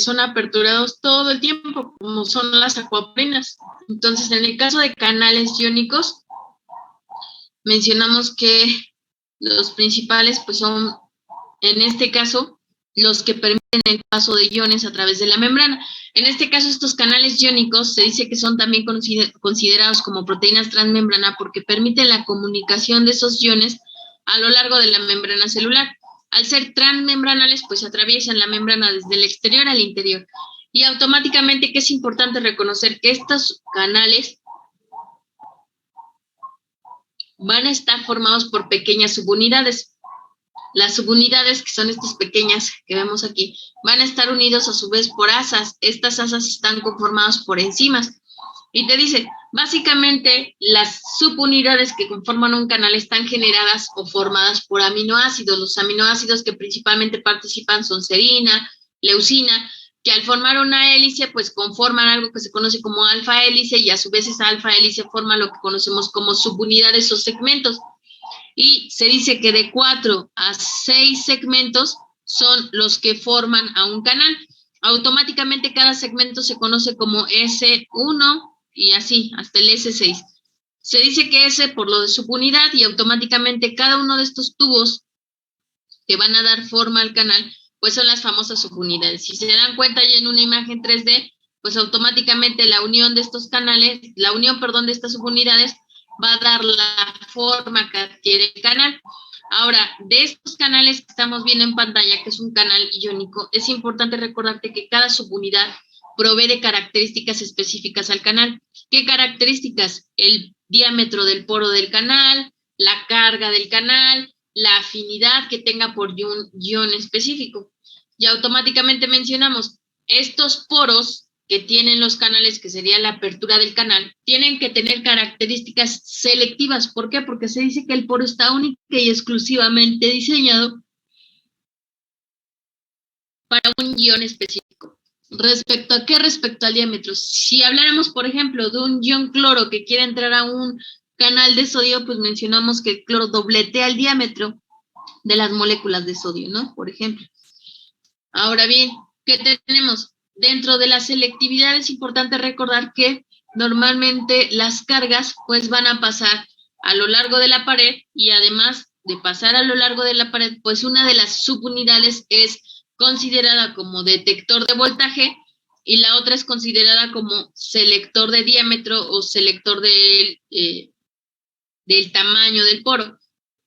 son aperturados todo el tiempo, como son las acuaprinas. Entonces, en el caso de canales iónicos, mencionamos que los principales pues son, en este caso, los que permiten el paso de iones a través de la membrana. En este caso, estos canales iónicos se dice que son también considerados como proteínas transmembrana porque permiten la comunicación de esos iones a lo largo de la membrana celular. Al ser transmembranales, pues atraviesan la membrana desde el exterior al interior. Y automáticamente que es importante reconocer que estos canales van a estar formados por pequeñas subunidades. Las subunidades, que son estas pequeñas que vemos aquí, van a estar unidos a su vez por asas. Estas asas están conformadas por enzimas. Y te dice, básicamente, las subunidades que conforman un canal están generadas o formadas por aminoácidos. Los aminoácidos que principalmente participan son serina, leucina, que al formar una hélice, pues conforman algo que se conoce como alfa hélice, y a su vez esa alfa hélice forma lo que conocemos como subunidades o segmentos. Y se dice que de 4 a 6 segmentos son los que forman a un canal. Automáticamente cada segmento se conoce como S1 y así, hasta el S6. Se dice que S por lo de subunidad, y automáticamente cada uno de estos tubos que van a dar forma al canal, pues son las famosas subunidades. Si se dan cuenta ya en una imagen 3D, pues automáticamente la unión de estos canales, de estas subunidades, va a dar la forma que adquiere el canal. Ahora, de estos canales que estamos viendo en pantalla, que es un canal iónico, es importante recordarte que cada subunidad provee de características específicas al canal. ¿Qué características? El diámetro del poro del canal, la carga del canal, la afinidad que tenga por ion específico. Y automáticamente mencionamos, estos poros que tienen los canales, que sería la apertura del canal, tienen que tener características selectivas. ¿Por qué? Porque se dice que el poro está única y exclusivamente diseñado para un ion específico. ¿Respecto a qué? Respecto al diámetro. Si habláramos, por ejemplo, de un ion cloro que quiere entrar a un canal de sodio, pues mencionamos que el cloro dobletea el diámetro de las moléculas de sodio, ¿no? Por ejemplo. Ahora bien, ¿qué tenemos? Dentro de la selectividad es importante recordar que normalmente las cargas pues van a pasar a lo largo de la pared, y además de pasar a lo largo de la pared, pues una de las subunidades es considerada como detector de voltaje y la otra es considerada como selector de diámetro o selector del tamaño del poro.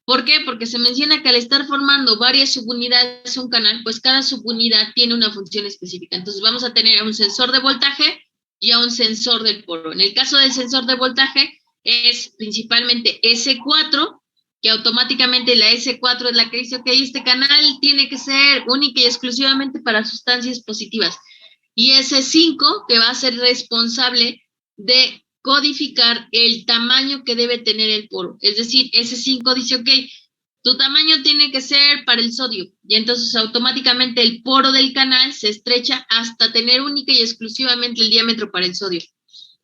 ¿Por qué? Porque se menciona que al estar formando varias subunidades un canal, pues cada subunidad tiene una función específica. Entonces vamos a tener a un sensor de voltaje y a un sensor del poro. En el caso del sensor de voltaje es principalmente S4, que automáticamente la S4 es la que dice, ok, este canal tiene que ser única y exclusivamente para sustancias positivas. Y S5, que va a ser responsable de codificar el tamaño que debe tener el poro. Es decir, S5 dice, ok, tu tamaño tiene que ser para el sodio. Y entonces automáticamente el poro del canal se estrecha hasta tener única y exclusivamente el diámetro para el sodio.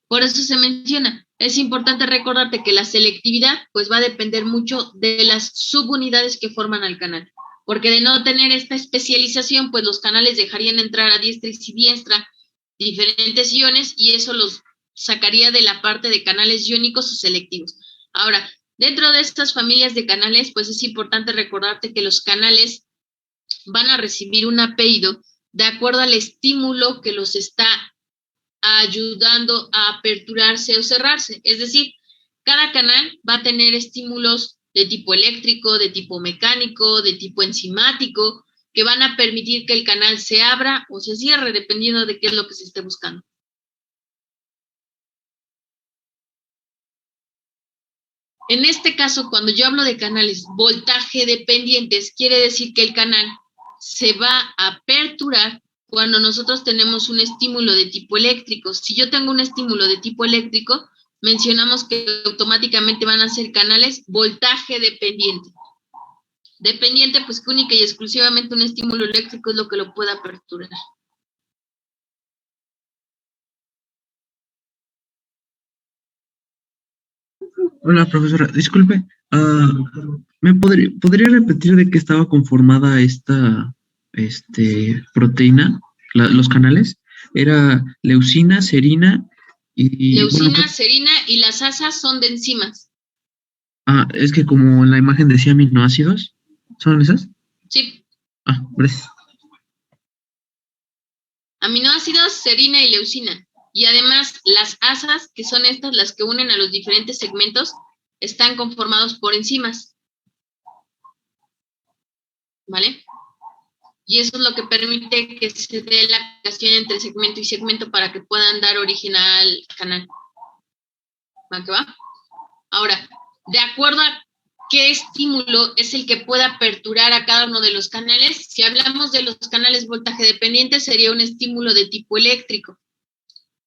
Por eso se menciona, es importante recordarte que la selectividad pues va a depender mucho de las subunidades que forman al canal. Porque de no tener esta especialización, pues los canales dejarían entrar a diestra y siniestra diferentes iones, y eso los sacaría de la parte de canales iónicos o selectivos. Ahora, dentro de estas familias de canales, pues es importante recordarte que los canales van a recibir un apellido de acuerdo al estímulo que los está ayudando a aperturarse o cerrarse. Es decir, cada canal va a tener estímulos de tipo eléctrico, de tipo mecánico, de tipo enzimático, que van a permitir que el canal se abra o se cierre, dependiendo de qué es lo que se esté buscando. En este caso, cuando yo hablo de canales voltaje dependientes, quiere decir que el canal se va a aperturar cuando nosotros tenemos un estímulo de tipo eléctrico. Si yo tengo un estímulo de tipo eléctrico, mencionamos que automáticamente van a ser canales voltaje dependiente. Dependiente, pues que única y exclusivamente un estímulo eléctrico es lo que lo puede aperturar. Hola, profesora. Disculpe, ¿me podría repetir de qué estaba conformada esta proteína? los canales, era leucina, serina y bueno, Leucina, serina y las asas son de enzimas. es que como en la imagen decía aminoácidos, ¿son esas? Sí, Gracias. aminoácidos, serina y leucina. Y además, las asas, que son estas las que unen a los diferentes segmentos, están conformados por enzimas. ¿Vale? Y eso es lo que permite que se dé la comunicación entre segmento y segmento para que puedan dar origen al canal. ¿Va que va? Ahora, de acuerdo a qué estímulo es el que pueda aperturar a cada uno de los canales, si hablamos de los canales voltaje dependientes, sería un estímulo de tipo eléctrico.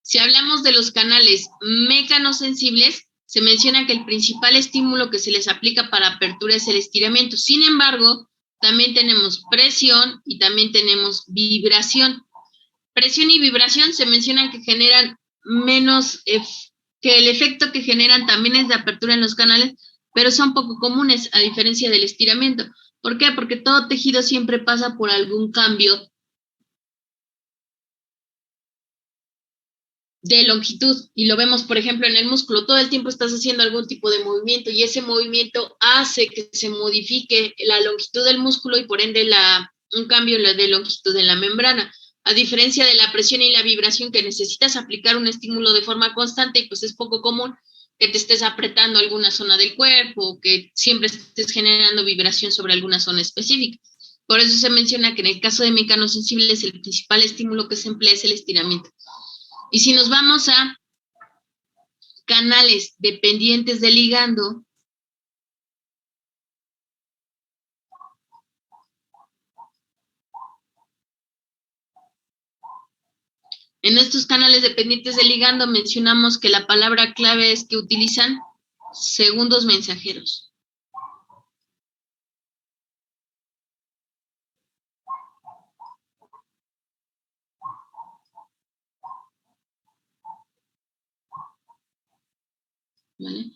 Si hablamos de los canales mecanosensibles, se menciona que el principal estímulo que se les aplica para apertura es el estiramiento. Sin embargo, también tenemos presión y también tenemos vibración. Presión y vibración se mencionan que generan menos, que el efecto que generan también es de apertura en los canales, pero son poco comunes a diferencia del estiramiento. ¿Por qué? Porque todo tejido siempre pasa por algún cambio de longitud, y lo vemos, por ejemplo, en el músculo. Todo el tiempo estás haciendo algún tipo de movimiento y ese movimiento hace que se modifique la longitud del músculo y por ende un cambio de longitud en la membrana. A diferencia de la presión y la vibración, que necesitas aplicar un estímulo de forma constante y pues es poco común que te estés apretando alguna zona del cuerpo o que siempre estés generando vibración sobre alguna zona específica. Por eso se menciona que en el caso de mecanosensibles el principal estímulo que se emplea es el estiramiento. Y si nos vamos a canales dependientes de ligando, en estos canales dependientes de ligando mencionamos que la palabra clave es que utilizan segundos mensajeros. ¿Vale?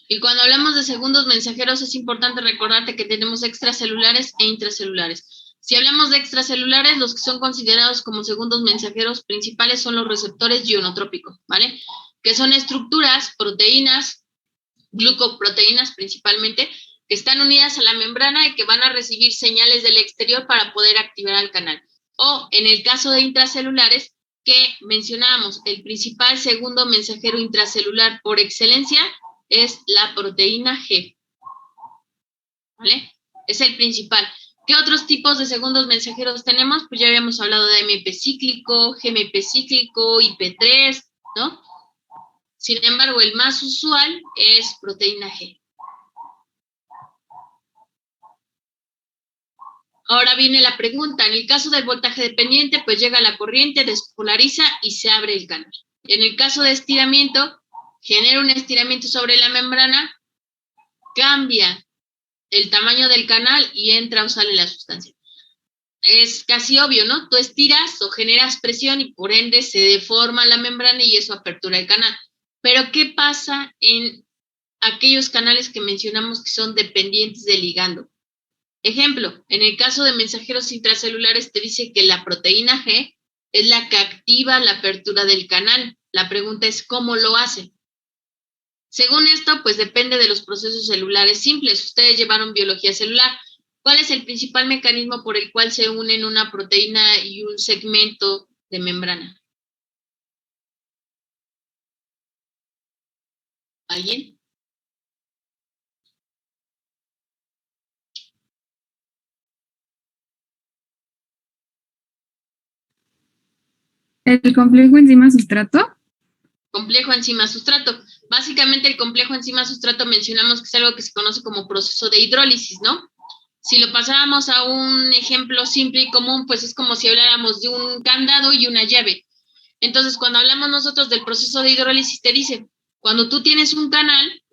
Y cuando hablamos de segundos mensajeros es importante recordarte que tenemos extracelulares e intracelulares. Si hablamos de extracelulares, los que son considerados como segundos mensajeros principales son los receptores ionotrópicos, ¿vale? Que son estructuras, proteínas, glucoproteínas principalmente, que están unidas a la membrana y que van a recibir señales del exterior para poder activar al canal. O en el caso de intracelulares, que mencionábamos, el principal segundo mensajero intracelular por excelencia es la proteína G. ¿Vale? Es el principal. ¿Qué otros tipos de segundos mensajeros tenemos? Pues ya habíamos hablado de AMP cíclico, GMP cíclico, IP3, ¿no? Sin embargo, el más usual es proteína G. Ahora viene la pregunta. En el caso del voltaje dependiente, pues llega la corriente, despolariza y se abre el canal. En el caso de estiramiento, genera un estiramiento sobre la membrana, cambia el tamaño del canal y entra o sale la sustancia. Es casi obvio, ¿no? Tú estiras o generas presión y por ende se deforma la membrana y eso apertura el canal. Pero ¿qué pasa en aquellos canales que mencionamos que son dependientes del ligando? Ejemplo, en el caso de mensajeros intracelulares te dice que la proteína G es la que activa la apertura del canal. La pregunta es, ¿cómo lo hace? Según esto, pues depende de los procesos celulares simples. Ustedes llevaron biología celular. ¿Cuál es el principal mecanismo por el cual se unen una proteína y un segmento de membrana? ¿Alguien? ¿El complejo enzima-sustrato? Complejo enzima-sustrato. Básicamente el complejo enzima-sustrato mencionamos que es algo que se conoce como proceso de hidrólisis, ¿no? Si lo pasáramos a un ejemplo simple y común, pues es como si habláramos de un candado y una llave. Entonces, cuando hablamos nosotros del proceso de hidrólisis, te dice, cuando tú tienes un canal,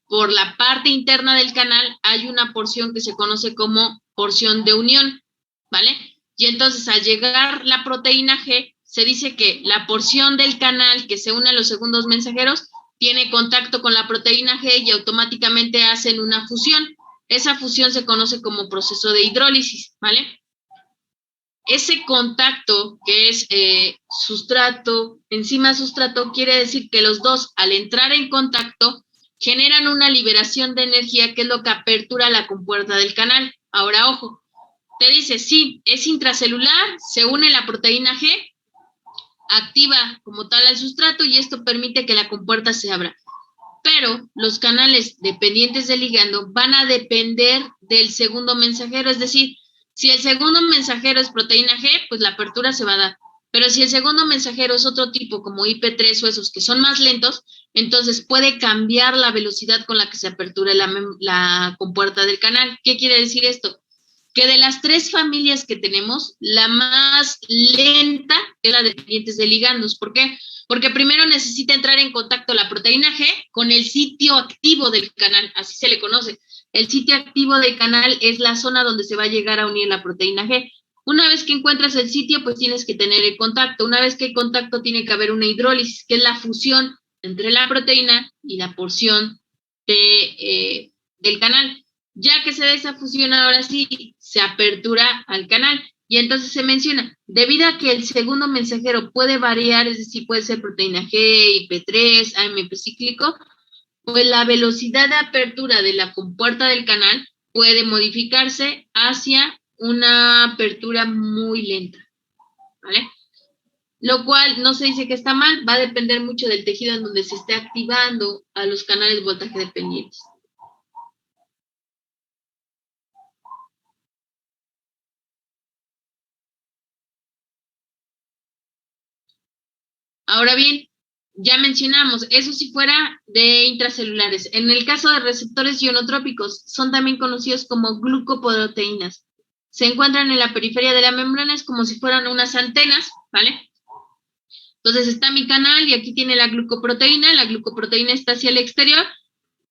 por la parte interna del canal hay una porción que se conoce como porción de unión, ¿vale? Y entonces, al llegar la proteína G, se dice que la porción del canal que se une a los segundos mensajeros tiene contacto con la proteína G y automáticamente hacen una fusión. Esa fusión se conoce como proceso de hidrólisis, ¿vale? ese contacto que es sustrato, enzima sustrato, quiere decir que los dos al entrar en contacto generan una liberación de energía que es lo que apertura la compuerta del canal. Ahora, ojo, te dice, sí, es intracelular, se une la proteína G, activa como tal al sustrato y esto permite que la compuerta se abra. Pero los canales dependientes del ligando van a depender del segundo mensajero, es decir, si el segundo mensajero es proteína G, pues la apertura se va a dar. Pero si el segundo mensajero es otro tipo, como IP3 o esos que son más lentos, entonces puede cambiar la velocidad con la que se apertura la compuerta del canal. ¿Qué quiere decir esto? Que de las 3 familias que tenemos, la más lenta es la de dependientes de ligandos. ¿Por qué? Porque primero necesita entrar en contacto la proteína G con el sitio activo del canal, así se le conoce. El sitio activo del canal es la zona donde se va a llegar a unir la proteína G. Una vez que encuentras el sitio, pues tienes que tener el contacto. Una vez que hay contacto, tiene que haber una hidrólisis, que es la fusión entre la proteína y la porción del canal. Ya que se da esa fusión, ahora sí, se apertura al canal. Y entonces se menciona, debido a que el segundo mensajero puede variar, es decir, puede ser proteína G, IP3, AMP cíclico, pues la velocidad de apertura de la compuerta del canal puede modificarse hacia una apertura muy lenta, ¿vale? Lo cual no se dice que está mal, va a depender mucho del tejido en donde se esté activando a los canales voltaje dependientes. Ahora bien, ya mencionamos, eso si fuera de intracelulares. En el caso de receptores ionotrópicos, son también conocidos como glucoproteínas. Se encuentran en la periferia de la membrana, es como si fueran unas antenas, ¿vale? Entonces está mi canal y aquí tiene la glucoproteína está hacia el exterior,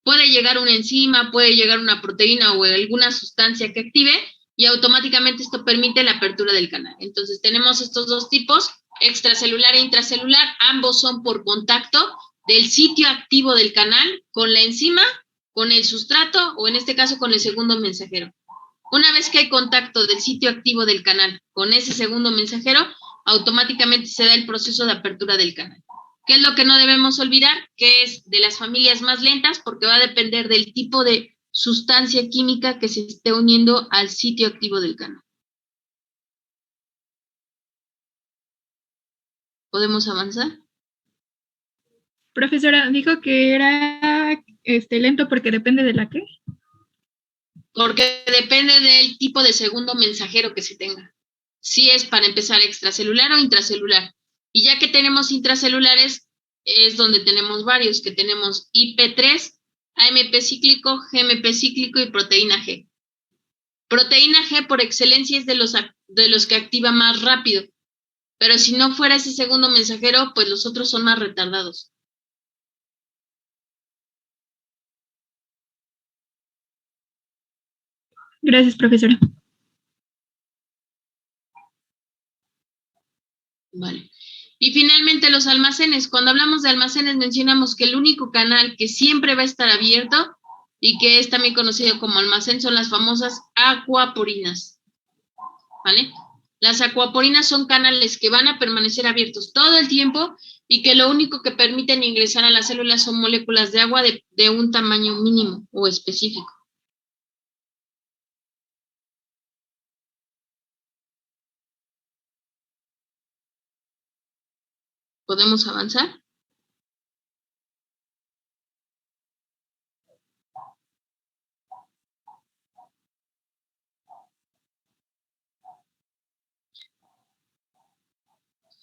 puede llegar una enzima, puede llegar una proteína o alguna sustancia que active y automáticamente esto permite la apertura del canal. Entonces tenemos estos dos tipos, extracelular e intracelular, ambos son por contacto del sitio activo del canal con la enzima, con el sustrato o en este caso con el segundo mensajero. Una vez que hay contacto del sitio activo del canal con ese segundo mensajero, automáticamente se da el proceso de apertura del canal. ¿Qué es lo que no debemos olvidar? Que es de las familias más lentas porque va a depender del tipo de sustancia química que se esté uniendo al sitio activo del canal. ¿Podemos avanzar? Profesora, dijo que era lento porque depende de la qué. Porque depende del tipo de segundo mensajero que se tenga. Si es para empezar extracelular o intracelular. Y ya que tenemos intracelulares, es donde tenemos varios, que tenemos IP3, AMP cíclico, GMP cíclico y proteína G. Proteína G por excelencia es de los que activa más rápido, pero si no fuera ese segundo mensajero, pues los otros son más retardados. Gracias, profesora. Vale. Y finalmente los almacenes. Cuando hablamos de almacenes mencionamos que el único canal que siempre va a estar abierto y que es también conocido como almacén son las famosas acuaporinas. ¿Vale? Las acuaporinas son canales que van a permanecer abiertos todo el tiempo y que lo único que permiten ingresar a las células son moléculas de agua de un tamaño mínimo o específico. ¿Podemos avanzar?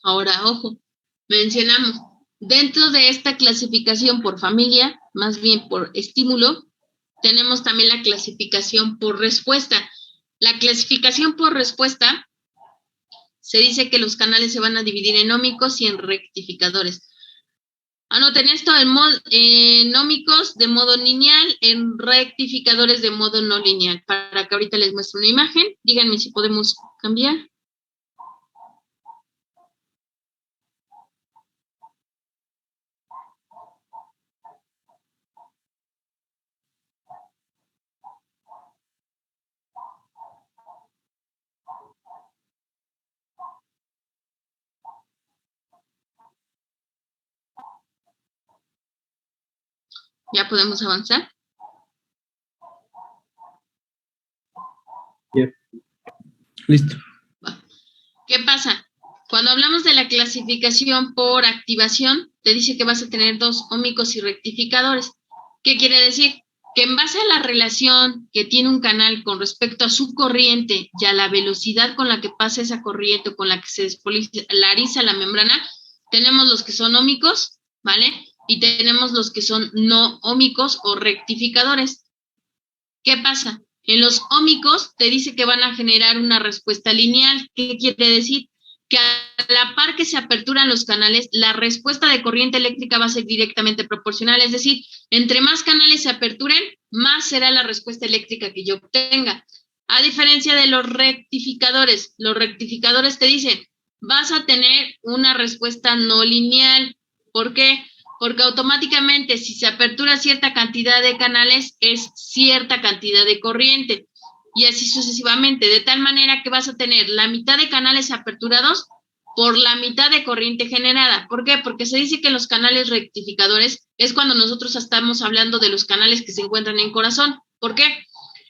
Ahora, ojo, mencionamos, dentro de esta clasificación por familia, más bien por estímulo, tenemos también la clasificación por respuesta. La clasificación por respuesta se dice que los canales se van a dividir en ómicos y en rectificadores. Anoten esto en ómicos de modo lineal, en rectificadores de modo no lineal. Para que ahorita les muestre una imagen, díganme si podemos cambiar. ¿Ya podemos avanzar? Ya. Listo. ¿Qué pasa? Cuando hablamos de la clasificación por activación, te dice que vas a tener 2 ómicos y rectificadores. ¿Qué quiere decir? Que en base a la relación que tiene un canal con respecto a su corriente y a la velocidad con la que pasa esa corriente o con la que se despolariza la membrana, tenemos los que son ómicos, ¿vale? Y tenemos los que son no ómicos o rectificadores. ¿Qué pasa? En los ómicos te dice que van a generar una respuesta lineal. ¿Qué quiere decir? Que a la par que se aperturan los canales, la respuesta de corriente eléctrica va a ser directamente proporcional. Es decir, entre más canales se aperturen, más será la respuesta eléctrica que yo obtenga. A diferencia de los rectificadores te dicen, vas a tener una respuesta no lineal. ¿Por qué? Porque automáticamente si se apertura cierta cantidad de canales es cierta cantidad de corriente y así sucesivamente, de tal manera que vas a tener la mitad de canales aperturados por la mitad de corriente generada. ¿Por qué? Porque se dice que los canales rectificadores es cuando nosotros estamos hablando de los canales que se encuentran en corazón. ¿Por qué?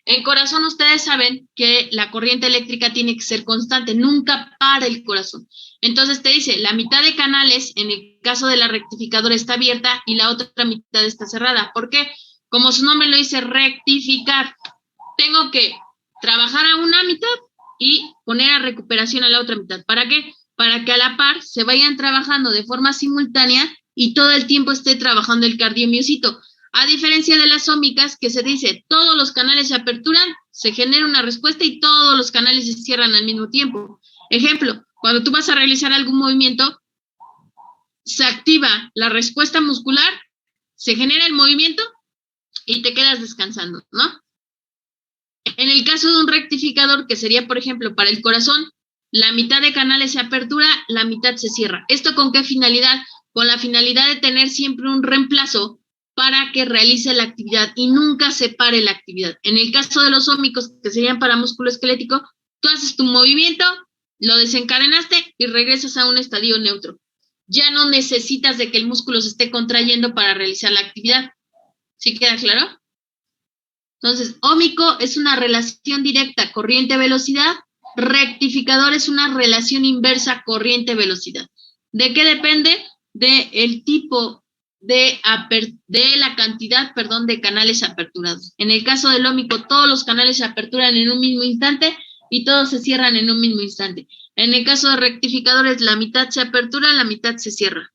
En corazón ustedes saben que la corriente eléctrica tiene que ser constante, nunca para el corazón. Entonces te dice, la mitad de canales, en el caso de la rectificadora, está abierta y la otra mitad está cerrada. ¿Por qué? Como su nombre lo dice, rectificar. Tengo que trabajar a una mitad y poner a recuperación a la otra mitad. ¿Para qué? Para que a la par se vayan trabajando de forma simultánea y todo el tiempo esté trabajando el cardiomiocito. A diferencia de las ómicas, que se dice, todos los canales se aperturan, se genera una respuesta y todos los canales se cierran al mismo tiempo. Ejemplo, cuando tú vas a realizar algún movimiento, se activa la respuesta muscular, se genera el movimiento y te quedas descansando, ¿no? En el caso de un rectificador, que sería, por ejemplo, para el corazón, la mitad de canales se apertura, la mitad se cierra. ¿Esto con qué finalidad? Con la finalidad de tener siempre un reemplazo para que realice la actividad y nunca se pare la actividad. En el caso de los ómicos, que serían para músculo esquelético, tú haces tu movimiento, lo desencadenaste y regresas a un estadio neutro. Ya no necesitas de que el músculo se esté contrayendo para realizar la actividad. ¿Sí queda claro? Entonces, ómico es una relación directa corriente-velocidad, rectificador es una relación inversa corriente-velocidad. ¿De qué depende? Del tipo de la cantidad, de canales aperturados. En el caso del ómico, todos los canales se aperturan en un mismo instante y todos se cierran en un mismo instante. En el caso de rectificadores, la mitad se apertura, la mitad se cierra.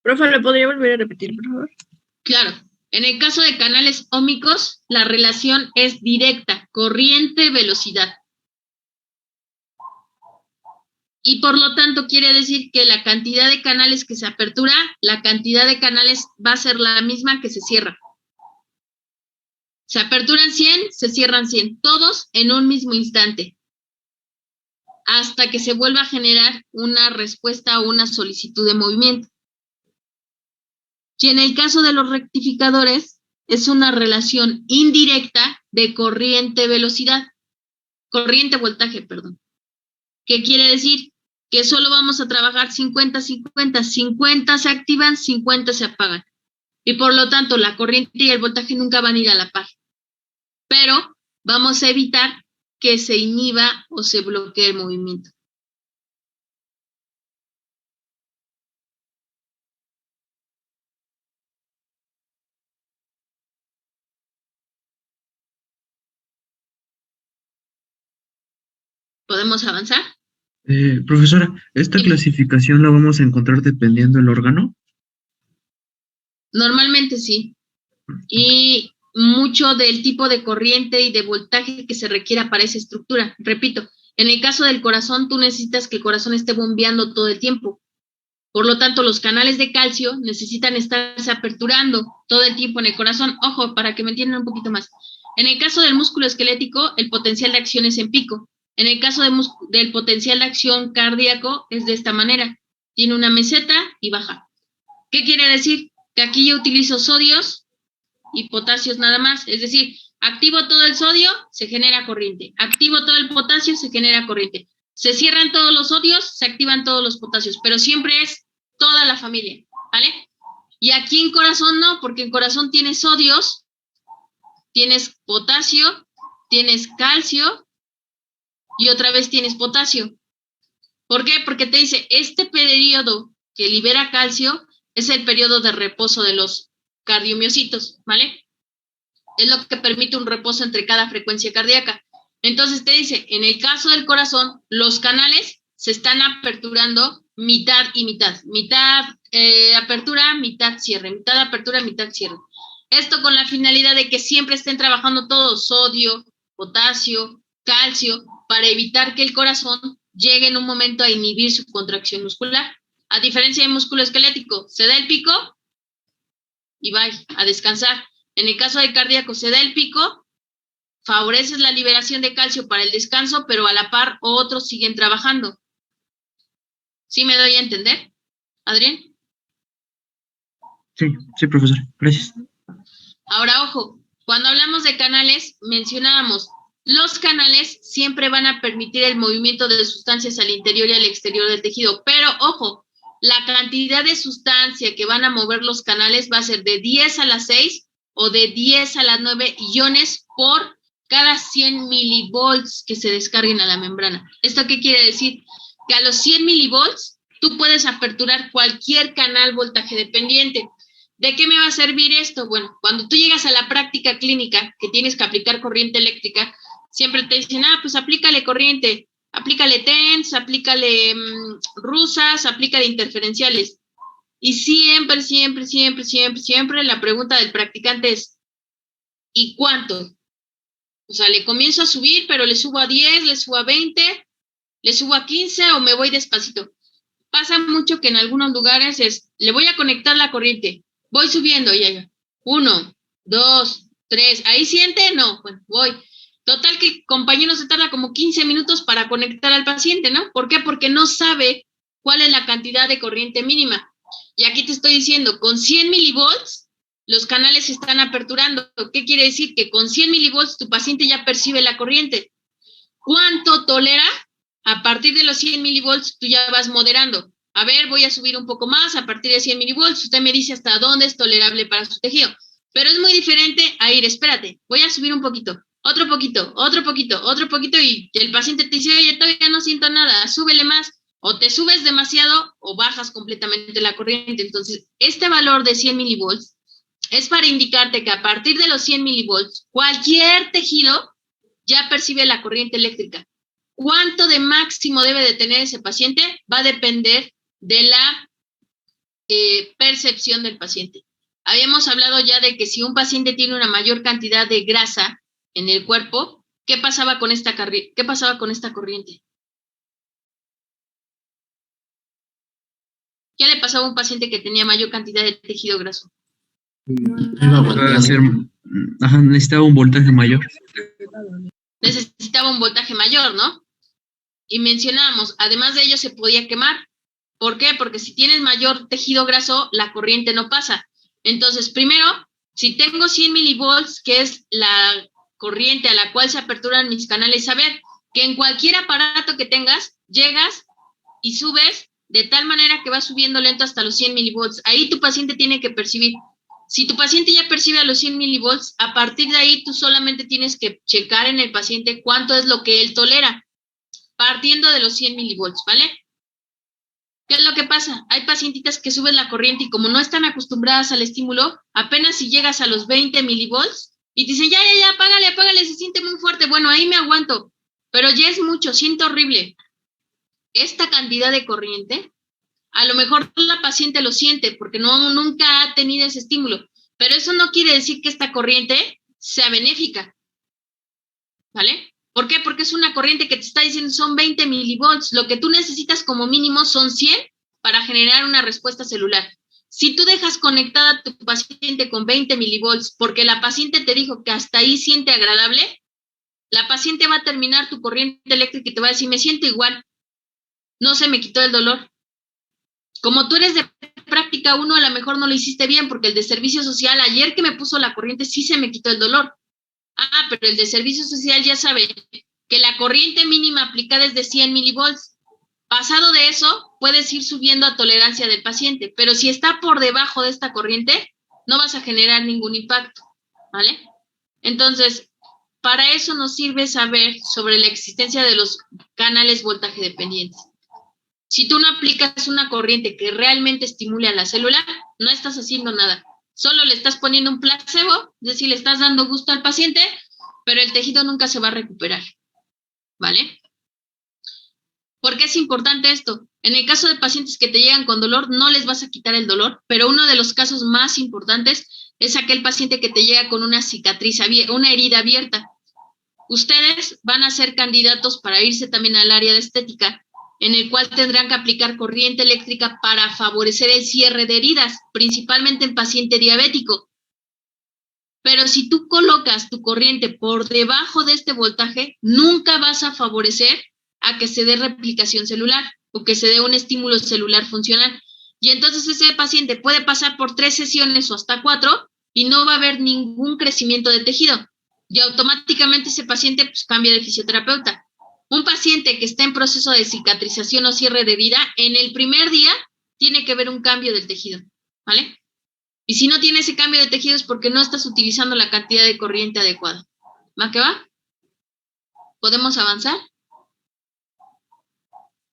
Profe, ¿le podría volver a repetir, por favor? Claro. En el caso de canales ómicos, la relación es directa, corriente-velocidad. Y por lo tanto quiere decir que la cantidad de canales que se apertura, la cantidad de canales va a ser la misma que se cierra. Se aperturan 100, se cierran 100, todos en un mismo instante, hasta que se vuelva a generar una respuesta o una solicitud de movimiento. Y en el caso de los rectificadores, es una relación indirecta de corriente-velocidad, corriente-voltaje, perdón. ¿Qué quiere decir? Que solo vamos a trabajar 50-50, 50 se activan, 50 se apagan. Y por lo tanto, la corriente y el voltaje nunca van a ir a la par. Pero vamos a evitar que se inhiba o se bloquee el movimiento. ¿Podemos avanzar? Profesora, ¿esta clasificación la vamos a encontrar dependiendo del órgano? Normalmente sí. Y mucho del tipo de corriente y de voltaje que se requiera para esa estructura. Repito, en el caso del corazón, tú necesitas que el corazón esté bombeando todo el tiempo. Por lo tanto, los canales de calcio necesitan estarse aperturando todo el tiempo en el corazón. Ojo, para que me entiendan un poquito más. En el caso del músculo esquelético, el potencial de acción es en pico. En el caso del potencial de acción cardíaco, es de esta manera. Tiene una meseta y baja. ¿Qué quiere decir? Que aquí yo utilizo sodios y potasios nada más. Es decir, activo todo el sodio, se genera corriente. Activo todo el potasio, se genera corriente. Se cierran todos los sodios, se activan todos los potasios, pero siempre es toda la familia, ¿vale? Y aquí en corazón no, porque en corazón tienes sodios, tienes potasio, tienes calcio y otra vez tienes potasio. ¿Por qué? Porque te dice, este periodo que libera calcio es el periodo de reposo de los cardiomiocitos, ¿vale? Es lo que permite un reposo entre cada frecuencia cardíaca. Entonces te dice, en el caso del corazón, los canales se están aperturando mitad y mitad. Mitad apertura, mitad cierre. Mitad apertura, mitad cierre. Esto con la finalidad de que siempre estén trabajando todos, sodio, potasio, calcio, para evitar que el corazón llegue en un momento a inhibir su contracción muscular. A diferencia del músculo esquelético, se da el pico y va a descansar. En el caso del cardíaco, se da el pico, favoreces la liberación de calcio para el descanso, pero a la par otros siguen trabajando. ¿Sí me doy a entender, Adrián? Sí, profesor. Gracias. Ahora, ojo, cuando hablamos de canales, mencionábamos, los canales siempre van a permitir el movimiento de sustancias al interior y al exterior del tejido, pero ojo, la cantidad de sustancia que van a mover los canales va a ser de 10 a la 6 o de 10 a la 9 iones por cada 100 milivolts que se descarguen a la membrana. ¿Esto qué quiere decir? Que a los 100 milivolts tú puedes aperturar cualquier canal voltaje dependiente. ¿De qué me va a servir esto? Bueno, cuando tú llegas a la práctica clínica, que tienes que aplicar corriente eléctrica, siempre te dicen, pues aplícale corriente, aplícale TENS, aplícale rusas, aplícale interferenciales. Y siempre la pregunta del practicante es, ¿y cuánto? O sea, le comienzo a subir, pero le subo a 10, le subo a 20, le subo a 15 o me voy despacito. Pasa mucho que en algunos lugares le voy a conectar la corriente, voy subiendo, ya. 1, 2, 3, ¿ahí siente? No, bueno, voy. Total que el compañero se tarda como 15 minutos para conectar al paciente, ¿no? ¿Por qué? Porque no sabe cuál es la cantidad de corriente mínima. Y aquí te estoy diciendo, con 100 milivolts, los canales se están aperturando. ¿Qué quiere decir? Que con 100 milivolts tu paciente ya percibe la corriente. ¿Cuánto tolera? A partir de los 100 milivolts tú ya vas moderando. A ver, voy a subir un poco más a partir de 100 milivolts. Usted me dice hasta dónde es tolerable para su tejido. Pero es muy diferente a ir, espérate, voy a subir un poquito, otro poquito, y el paciente te dice, oye, todavía no siento nada, súbele más. O te subes demasiado o bajas completamente la corriente. Entonces, este valor de 100 milivolts es para indicarte que a partir de los 100 milivolts, cualquier tejido ya percibe la corriente eléctrica. ¿Cuánto de máximo debe de tener ese paciente? Va a depender de la percepción del paciente. Habíamos hablado ya de que si un paciente tiene una mayor cantidad de grasa en el cuerpo, ¿qué pasaba con esta corriente? ¿Qué le pasaba a un paciente que tenía mayor cantidad de tejido graso? Necesitaba un voltaje mayor. Necesitaba un voltaje mayor, ¿no? Y mencionábamos, además de ello se podía quemar. ¿Por qué? Porque si tienes mayor tejido graso, la corriente no pasa. Entonces, primero, si tengo 100 milivolts, que es la corriente a la cual se aperturan mis canales, saber que en cualquier aparato que tengas, llegas y subes de tal manera que va subiendo lento hasta los 100 milivolts. Ahí tu paciente tiene que percibir. Si tu paciente ya percibe a los 100 milivolts, a partir de ahí tú solamente tienes que checar en el paciente cuánto es lo que él tolera, partiendo de los 100 milivolts, ¿vale? ¿Qué es lo que pasa? Hay pacientitas que suben la corriente y como no están acostumbradas al estímulo, apenas si llegas a los 20 milivolts y te dicen, ya, apágale, se siente muy fuerte. Bueno, ahí me aguanto, pero ya es mucho, siento horrible. Esta cantidad de corriente, a lo mejor la paciente lo siente porque nunca ha tenido ese estímulo, pero eso no quiere decir que esta corriente sea benéfica, ¿vale? ¿Por qué? Porque es una corriente que te está diciendo son 20 milivolts. Lo que tú necesitas como mínimo son 100 para generar una respuesta celular. Si tú dejas conectada a tu paciente con 20 milivolts porque la paciente te dijo que hasta ahí siente agradable, la paciente va a terminar tu corriente eléctrica y te va a decir, me siento igual, no se me quitó el dolor. Como tú eres de práctica 1, a lo mejor no lo hiciste bien porque el de servicio social, ayer que me puso la corriente, sí se me quitó el dolor. Pero el de servicio social ya sabe que la corriente mínima aplicada es de 100 milivolts. Pasado de eso, puedes ir subiendo a tolerancia del paciente, pero si está por debajo de esta corriente, no vas a generar ningún impacto, ¿vale? Entonces, para eso nos sirve saber sobre la existencia de los canales voltaje dependientes. Si tú no aplicas una corriente que realmente estimule a la célula, no estás haciendo nada. Solo le estás poniendo un placebo, es decir, le estás dando gusto al paciente, pero el tejido nunca se va a recuperar, ¿vale? ¿Por qué es importante esto? En el caso de pacientes que te llegan con dolor, no les vas a quitar el dolor, pero uno de los casos más importantes es aquel paciente que te llega con una cicatriz, una herida abierta. Ustedes van a ser candidatos para irse también al área de estética, en el cual tendrán que aplicar corriente eléctrica para favorecer el cierre de heridas, principalmente en paciente diabético. Pero si tú colocas tu corriente por debajo de este voltaje, nunca vas a favorecer a que se dé replicación celular o que se dé un estímulo celular funcional. Y entonces ese paciente puede pasar por 3 sesiones o hasta 4 y no va a haber ningún crecimiento de tejido. Y automáticamente ese paciente pues, cambia de fisioterapeuta. Un paciente que está en proceso de cicatrización o cierre de herida, en el primer día tiene que ver un cambio del tejido, ¿vale? Y si no tiene ese cambio de tejido es porque no estás utilizando la cantidad de corriente adecuada. ¿Va que va? ¿Podemos avanzar?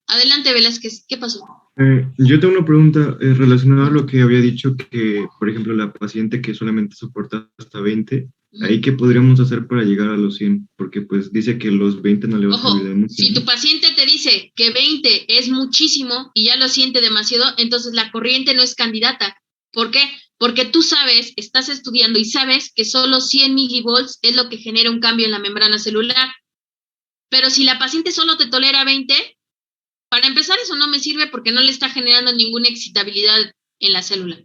Adelante, Velázquez. ¿Qué pasó? Yo tengo una pregunta relacionada a lo que había dicho que, por ejemplo, la paciente que solamente soporta hasta 20, ¿ahí qué podríamos hacer para llegar a los 100? Porque pues dice que los 20 no le va a servir de mucho. Si tu paciente te dice que 20 es muchísimo y ya lo siente demasiado, entonces la corriente no es candidata. ¿Por qué? Porque tú sabes, estás estudiando y sabes que solo 100 milivolts es lo que genera un cambio en la membrana celular. Pero si la paciente solo te tolera 20, para empezar eso no me sirve porque no le está generando ninguna excitabilidad en la célula,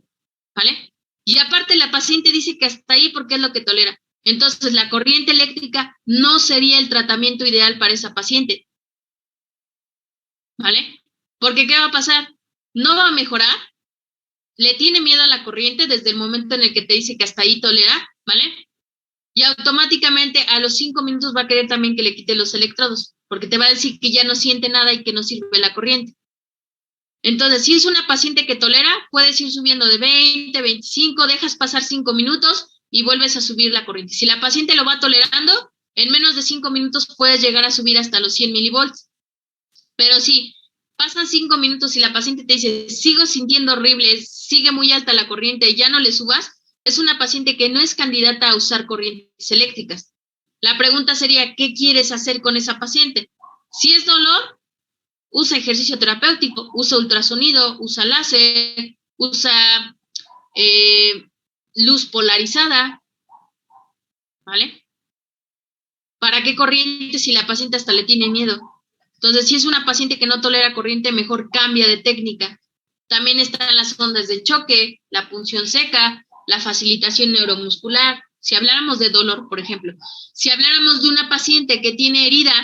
¿vale? Y aparte la paciente dice que hasta ahí porque es lo que tolera. Entonces la corriente eléctrica no sería el tratamiento ideal para esa paciente, ¿vale? Porque ¿qué va a pasar? No va a mejorar, le tiene miedo a la corriente desde el momento en el que te dice que hasta ahí tolera, ¿vale? Y automáticamente a los 5 minutos va a querer también que le quite los electrodos, porque te va a decir que ya no siente nada y que no sirve la corriente. Entonces, si es una paciente que tolera, puedes ir subiendo de 20, 25, dejas pasar 5 minutos y vuelves a subir la corriente. Si la paciente lo va tolerando, en menos de 5 minutos puedes llegar a subir hasta los 100 milivolts. Pero si pasan 5 minutos y la paciente te dice, sigo sintiendo horrible, sigue muy alta la corriente, ya no le subas, es una paciente que no es candidata a usar corrientes eléctricas. La pregunta sería, ¿qué quieres hacer con esa paciente? Si es dolor, usa ejercicio terapéutico, usa ultrasonido, usa láser, usa luz polarizada, ¿vale? ¿Para qué corriente si la paciente hasta le tiene miedo? Entonces, si es una paciente que no tolera corriente, mejor cambia de técnica. También están las ondas de choque, la punción seca, la facilitación neuromuscular. Si habláramos de dolor, por ejemplo, si habláramos de una paciente que tiene herida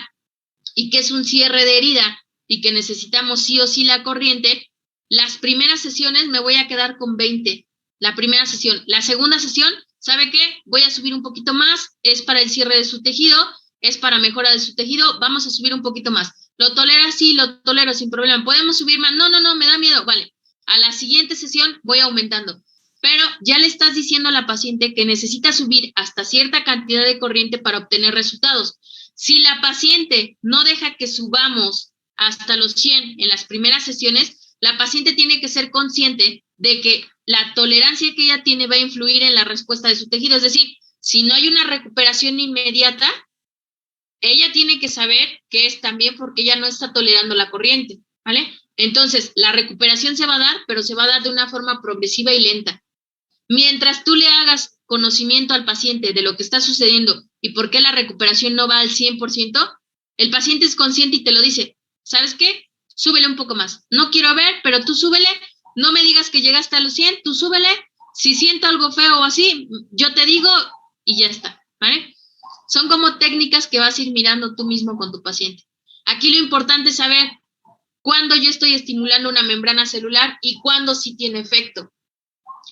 y que es un cierre de herida y que necesitamos sí o sí la corriente, las primeras sesiones me voy a quedar con 20. La primera sesión. La segunda sesión, ¿sabe qué? Voy a subir un poquito más, es para el cierre de su tejido, es para mejora de su tejido, vamos a subir un poquito más. ¿Lo tolera? Sí, lo tolero sin problema. ¿Podemos subir más? No, me da miedo. Vale. A la siguiente sesión voy aumentando. Pero ya le estás diciendo a la paciente que necesita subir hasta cierta cantidad de corriente para obtener resultados. Si la paciente no deja que subamos hasta los 100 en las primeras sesiones, la paciente tiene que ser consciente de que la tolerancia que ella tiene va a influir en la respuesta de su tejido. Es decir, si no hay una recuperación inmediata, ella tiene que saber que es también porque ella no está tolerando la corriente, ¿vale? Entonces, la recuperación se va a dar, pero se va a dar de una forma progresiva y lenta. Mientras tú le hagas conocimiento al paciente de lo que está sucediendo y por qué la recuperación no va al 100%, el paciente es consciente y te lo dice, ¿sabes qué? Súbele un poco más. No quiero ver, pero tú súbele. No me digas que llegaste a los 100, tú súbele. Si siento algo feo o así, yo te digo y ya está, ¿vale? Son como técnicas que vas a ir mirando tú mismo con tu paciente. Aquí lo importante es saber cuándo yo estoy estimulando una membrana celular y cuándo sí tiene efecto.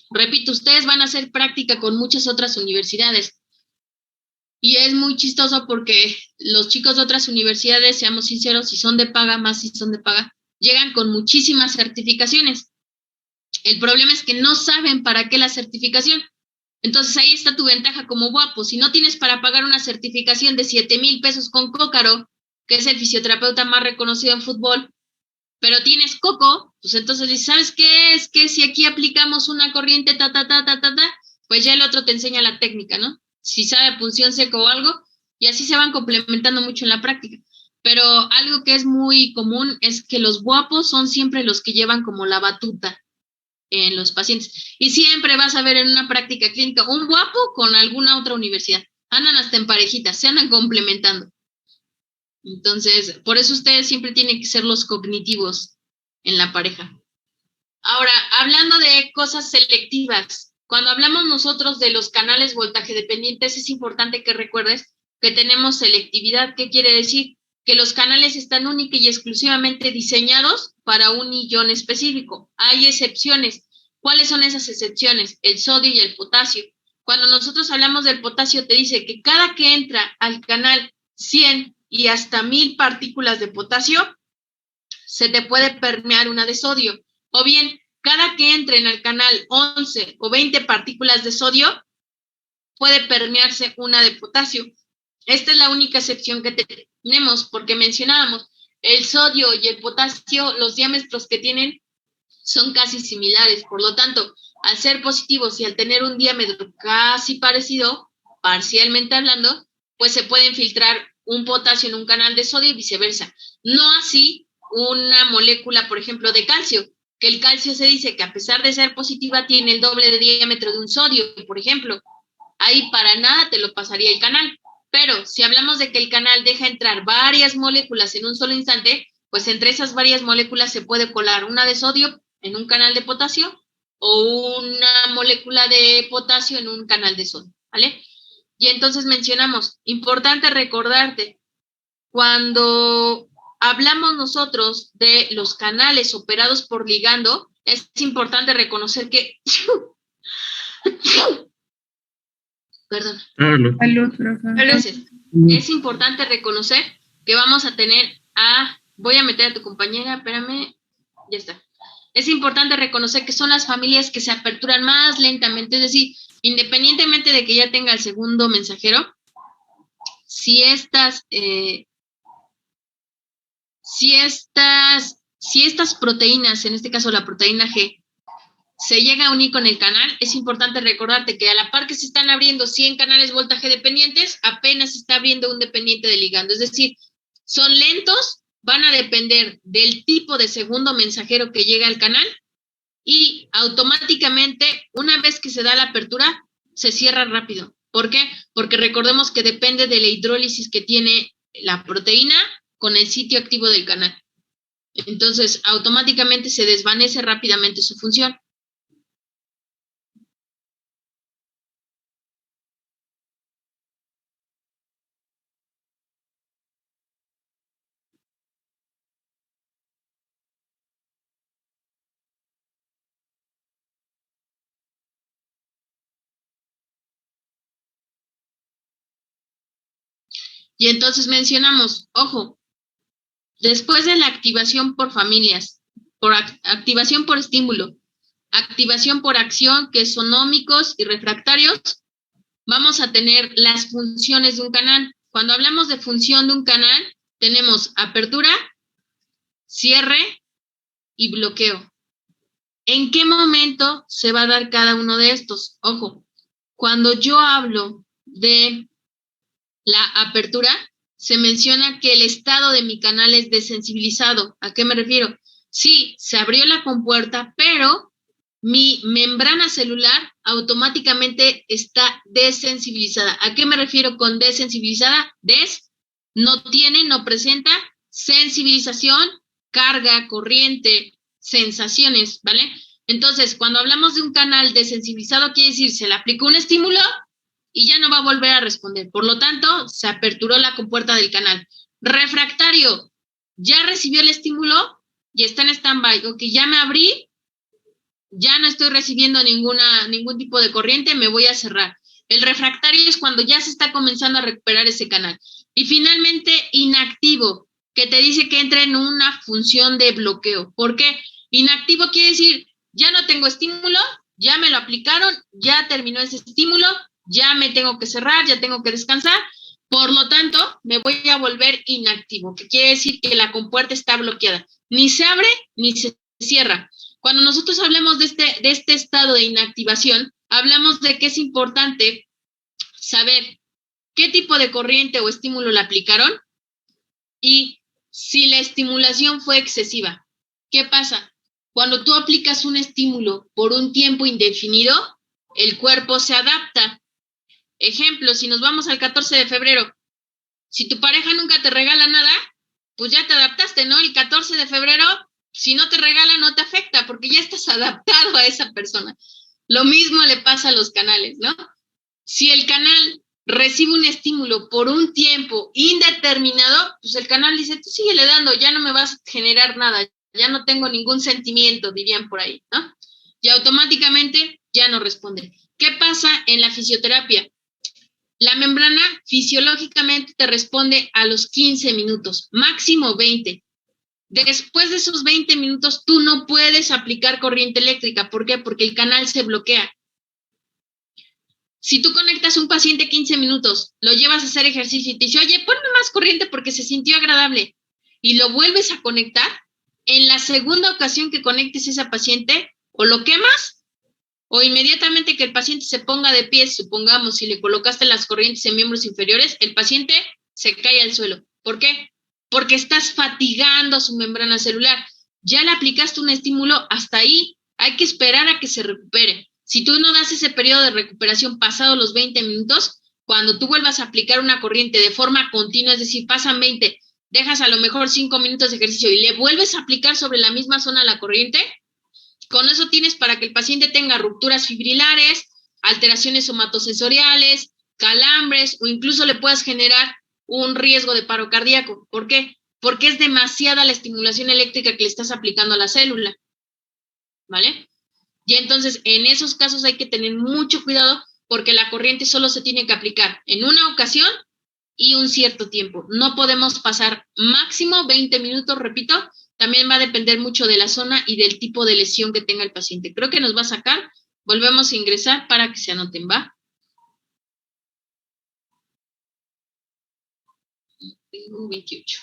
Repito, ustedes van a hacer práctica con muchas otras universidades Y es muy chistoso porque los chicos de otras universidades, seamos sinceros, si son de paga, más si son de paga, llegan con muchísimas certificaciones. El problema es que no saben para qué la certificación. Entonces ahí está tu ventaja como guapo. Si no tienes para pagar una certificación de 7,000 pesos con Cócaro, que es el fisioterapeuta más reconocido en fútbol, pero tienes Coco, pues entonces dices, ¿sabes qué? Es que si aquí aplicamos una corriente, pues ya el otro te enseña la técnica, ¿no? Si sabe punción seco o algo, y así se van complementando mucho en la práctica. Pero algo que es muy común es que los guapos son siempre los que llevan como la batuta en los pacientes. Y siempre vas a ver en una práctica clínica un guapo con alguna otra universidad. Andan hasta en parejitas, se andan complementando. Entonces, por eso ustedes siempre tienen que ser los cognitivos en la pareja. Ahora, hablando de cosas selectivas, cuando hablamos nosotros de los canales voltaje dependientes, es importante que recuerdes que tenemos selectividad. ¿Qué quiere decir? Que los canales están única y exclusivamente diseñados para un ion específico. Hay excepciones. ¿Cuáles son esas excepciones? El sodio y el potasio. Cuando nosotros hablamos del potasio, te dice que cada que entra al canal 100 y hasta 1000 partículas de potasio, se te puede permear una de sodio. O bien, cada que entren al canal 11 o 20 partículas de sodio, puede permearse una de potasio. Esta es la única excepción que tenemos, porque mencionábamos, el sodio y el potasio, los diámetros que tienen son casi similares. Por lo tanto, al ser positivos y al tener un diámetro casi parecido, parcialmente hablando, pues se puede infiltrar un potasio en un canal de sodio y viceversa. No así una molécula, por ejemplo, de calcio, que el calcio se dice que a pesar de ser positiva tiene el doble de diámetro de un sodio, por ejemplo. Ahí para nada te lo pasaría el canal. Pero si hablamos de que el canal deja entrar varias moléculas en un solo instante, pues entre esas varias moléculas se puede colar una de sodio en un canal de potasio o una molécula de potasio en un canal de sodio, ¿vale? Y entonces mencionamos, importante recordarte, cuando hablamos nosotros de los canales operados por ligando, es importante reconocer que... Perdón. Salud, profe. Gracias. Es importante reconocer que vamos a tener a... Voy a meter a tu compañera, espérame. Ya está. Es importante reconocer que son las familias que se aperturan más lentamente, es decir, independientemente de que ya tenga el segundo mensajero, si estas proteínas, en este caso la proteína G, se llega a unir con el canal, es importante recordarte que a la par que se están abriendo 100 canales voltaje dependientes, apenas se está abriendo un dependiente de ligando. Es decir, son lentos, van a depender del tipo de segundo mensajero que llega al canal y automáticamente, una vez que se da la apertura, se cierra rápido. ¿Por qué? Porque recordemos que depende de la hidrólisis que tiene la proteína con el sitio activo del canal. Entonces, automáticamente se desvanece rápidamente su función. Y entonces mencionamos, ojo, después de la activación por familias, por activación por estímulo, activación por acción, que son ómicos y refractarios, vamos a tener las funciones de un canal. Cuando hablamos de función de un canal, tenemos apertura, cierre y bloqueo. ¿En qué momento se va a dar cada uno de estos? Ojo, cuando yo hablo de la apertura, se menciona que el estado de mi canal es desensibilizado. ¿A qué me refiero? Sí, se abrió la compuerta, pero mi membrana celular automáticamente está desensibilizada. ¿A qué me refiero con desensibilizada? No presenta sensibilización, carga, corriente, sensaciones, ¿vale? Entonces, cuando hablamos de un canal desensibilizado, quiere decir, se le aplicó un estímulo y ya no va a volver a responder. Por lo tanto, se aperturó la compuerta del canal. Refractario, ya recibió el estímulo y está en stand-by. Ok, ya me abrí, ya no estoy recibiendo ningún tipo de corriente, me voy a cerrar. El refractario es cuando ya se está comenzando a recuperar ese canal. Y finalmente, inactivo, que te dice que entra en una función de bloqueo. ¿Por qué? Inactivo quiere decir, ya no tengo estímulo, ya me lo aplicaron, ya terminó ese estímulo, ya me tengo que cerrar, ya tengo que descansar. Por lo tanto, me voy a volver inactivo, que quiere decir que la compuerta está bloqueada. Ni se abre ni se cierra. Cuando nosotros hablamos de este estado de inactivación, hablamos de que es importante saber qué tipo de corriente o estímulo le aplicaron y si la estimulación fue excesiva. ¿Qué pasa? Cuando tú aplicas un estímulo por un tiempo indefinido, el cuerpo se adapta. Ejemplo, si nos vamos al 14 de febrero, si tu pareja nunca te regala nada, pues ya te adaptaste, ¿no? El 14 de febrero, si no te regala, no te afecta, porque ya estás adaptado a esa persona. Lo mismo le pasa a los canales, ¿no? Si el canal recibe un estímulo por un tiempo indeterminado, pues el canal dice, tú síguele dando, ya no me vas a generar nada, ya no tengo ningún sentimiento, dirían por ahí, ¿no? Y automáticamente ya no responde. ¿Qué pasa en la fisioterapia? La membrana fisiológicamente te responde a los 15 minutos, máximo 20. Después de esos 20 minutos, tú no puedes aplicar corriente eléctrica. ¿Por qué? Porque el canal se bloquea. Si tú conectas a un paciente 15 minutos, lo llevas a hacer ejercicio y te dice, oye, ponme más corriente porque se sintió agradable, y lo vuelves a conectar, en la segunda ocasión que conectes a esa paciente, o lo quemas, o inmediatamente que el paciente se ponga de pie, supongamos, si le colocaste las corrientes en miembros inferiores, el paciente se cae al suelo. ¿Por qué? Porque estás fatigando su membrana celular. Ya le aplicaste un estímulo, hasta ahí. Hay que esperar a que se recupere. Si tú no das ese periodo de recuperación pasado los 20 minutos, cuando tú vuelvas a aplicar una corriente de forma continua, es decir, pasan 20, dejas a lo mejor 5 minutos de ejercicio y le vuelves a aplicar sobre la misma zona la corriente, con eso tienes para que el paciente tenga rupturas fibrilares, alteraciones somatosensoriales, calambres, o incluso le puedas generar un riesgo de paro cardíaco. ¿Por qué? Porque es demasiada la estimulación eléctrica que le estás aplicando a la célula, ¿vale? Y entonces, en esos casos hay que tener mucho cuidado porque la corriente solo se tiene que aplicar en una ocasión y un cierto tiempo. No podemos pasar máximo 20 minutos, repito. También va a depender mucho de la zona y del tipo de lesión que tenga el paciente. Creo que nos va a sacar. Volvemos a ingresar para que se anoten, ¿va? Tengo 28.